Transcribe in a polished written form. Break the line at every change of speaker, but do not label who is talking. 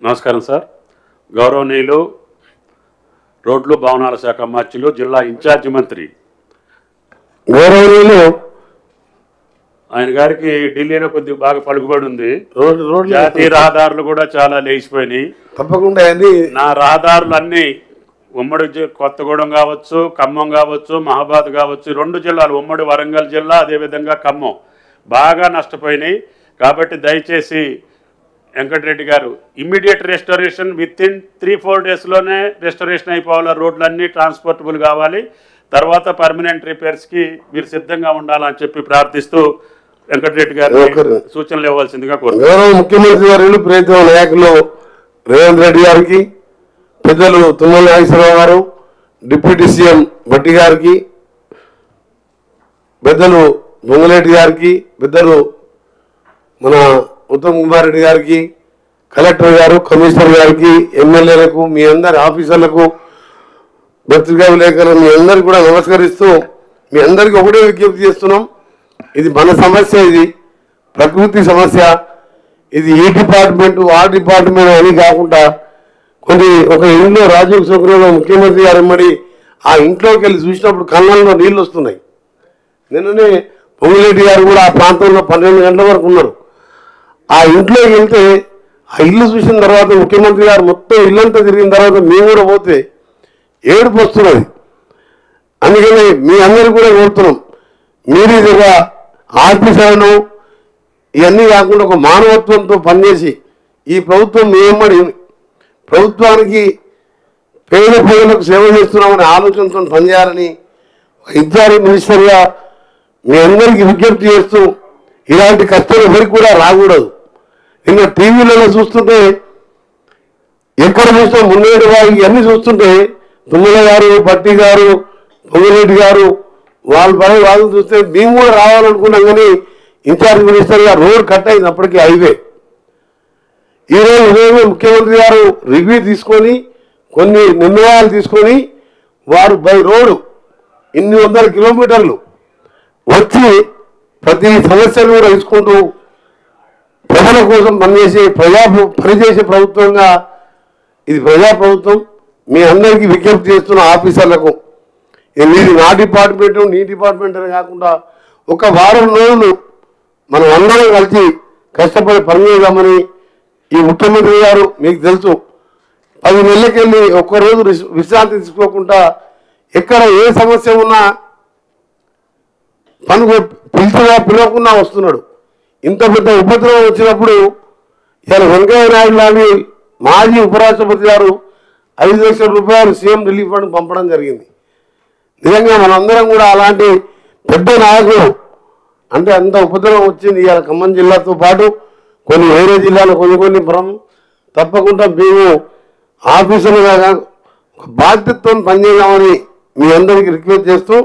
నమస్కారం సార్. గౌరవనీయులు రోడ్లు భవనాల శాఖ మంత్రులు, జిల్లా ఇన్ఛార్జి మంత్రి
గౌరవనీయులు
ఆయన గారికి ఢిల్లీలో కొద్దిగా బాగా పలుకుబడి ఉంది. జాతీయ రహదారులు కూడా చాలా లేచిపోయినాయి.
తప్పకుండా
నా రహదారులు అన్నీ ఉమ్మడి కొత్తగూడెం కావచ్చు, ఖమ్మం కావచ్చు, మహాబాద్ కావచ్చు, 2 జిల్లాలు ఉమ్మడి వరంగల్ జిల్లా అదేవిధంగా ఖమ్మం బాగా నష్టపోయినాయి. కాబట్టి దయచేసి వెంకటరెడ్డి గారు ఇమ్మీడియట్ రెస్టోరేషన్ విత్ ఇన్ 3-4 డేస్లోనే రెస్టోరేషన్ అయిపోవాలి. రోడ్లన్నీ ట్రాన్స్పోర్టబుల్ కావాలి. తర్వాత పర్మనెంట్ రిపేర్స్కి మీరు సిద్ధంగా ఉండాలని చెప్పి ప్రార్థిస్తూ వెంకటరెడ్డి గారు సూచనలు ఇవ్వాల్సిందిగా
కోరుతున్నాను. ముఖ్యమంత్రి గారు ప్రియతమ నాయకులు రేవంత్ రెడ్డి గారికి, పెద్దలు తుమ్మల నాగేశ్వరరావు గారు, డిప్యూటీ సీఎం భట్టి గారికి, పెద్దలు బొంగలేటి గారికి, పెద్దలు మన ఉత్తమ్ కుమార్ రెడ్డి గారికి, కలెక్టర్ గారు, కమిషనర్ గారికి, ఎమ్మెల్యేలకు, మీ అందరి ఆఫీసర్లకు, పత్రికా విలేకరులు మీ అందరికి కూడా నమస్కరిస్తూ మీ అందరికీ ఒకటే విజ్ఞప్తి చేస్తున్నాం. ఇది మన సమస్య, ఇది ప్రకృతి సమస్య. ఇది ఈ డిపార్ట్మెంట్ ఆ డిపార్ట్మెంట్ అని కాకుండా ఒక ఇంట్లో రాజీవ్ సౌకర్యంలో ముఖ్యమంత్రి గారు ఎమ్మడి ఆ ఇంట్లోకి వెళ్ళి చూసినప్పుడు కళ్ళల్లో నీళ్ళు వస్తున్నాయి. నిన్ననే పొంగులేటి గారు కూడా ఆ ప్రాంతంలో 12 గంటల వరకు ఉన్నారు. ఆ ఇంట్లోకి వెళ్తే ఆ ఇల్లు చూసిన తర్వాత ముఖ్యమంత్రి గారు మొత్తం ఇల్లంతా తిరిగిన తర్వాత మేము కూడా పోతే ఏడుపు వస్తున్నది. అందుకని మీ అందరికీ కూడా కోరుతున్నాం, మీరు ఇది ఒక ఆర్పిసలను ఇవన్నీ కాకుండా ఒక మానవత్వంతో పనిచేసి ఈ ప్రభుత్వం మేమడి ప్రభుత్వానికి పేద ప్రజలకు సేవ చేస్తున్నామనే ఆలోచనతో పనిచేయాలని ఇన్ఛార్జి మినిస్టర్గా మీ అందరికీ విజ్ఞప్తి చేస్తూ ఇలాంటి కష్టాలు ఎవరికి కూడా రాకూడదు. నిన్న టీవీలలో చూస్తుంటే ఎక్కడ చూసినా మున్నేడు వారికి ఇవన్నీ చూస్తుంటే తుమ్మల గారు, భట్టి గారు, పొంగిరెడ్డి గారు వాళ్ళ పని వాళ్ళు చూస్తే మేము కూడా రావాలనుకున్నాం. కానీ ఇన్ఛార్జ్ మినిస్టర్గా రోడ్ కట్ అయింది అప్పటికీ హైవే. ఈరోజు ఉదయం ముఖ్యమంత్రి గారు రివ్యూ తీసుకొని కొన్ని నిర్ణయాలు తీసుకొని వారు బై రోడ్డు ఇన్ని వందల కిలోమీటర్లు వచ్చి ప్రతి సమస్యను కూడా తీసుకుంటూ ప్రజల కోసం పనిచేసే ప్రభుత్వంగా ఇది ప్రజాప్రభుత్వం. మీ అందరికీ విజ్ఞప్తి చేస్తున్న ఆఫీసర్లకు ఇది నా డిపార్ట్మెంట్ నీ డిపార్ట్మెంట్ అని కాకుండా ఒక వారం రోజులు మనం అందరం కలిసి కష్టపడి పనిచేద్దామని ఈ ముఖ్యమంత్రి గారు మీకు తెలుసు 10 నెలలకెళ్ళి ఒక్కరోజు విశ్రాంతి తీసుకోకుండా ఎక్కడ ఏ సమస్య ఉన్నా పిలవకుండా వస్తున్నాడు. ఇంత పెద్ద ఉపద్రవం వచ్చినప్పుడు ఇలా వెంకయ్య నాయుడు లాంటి మాజీ ఉపరాష్ట్రపతి గారు 5 లక్షల రూపాయలు సీఎం రిలీఫ్ ఫండ్ పంపడం జరిగింది. నిజంగా మనందరం కూడా అలాంటి పెద్ద నాయకులు అంటే అంత ఉపద్రవం వచ్చింది. ఇవాళ ఖమ్మం జిల్లాతో పాటు కొన్ని వేరే జిల్లాలు కొన్ని తప్పకుండా మేము ఆఫీసులుగా బాధ్యతతో పనిచేద్దామని మీ అందరికీ రిక్వెస్ట్ చేస్తూ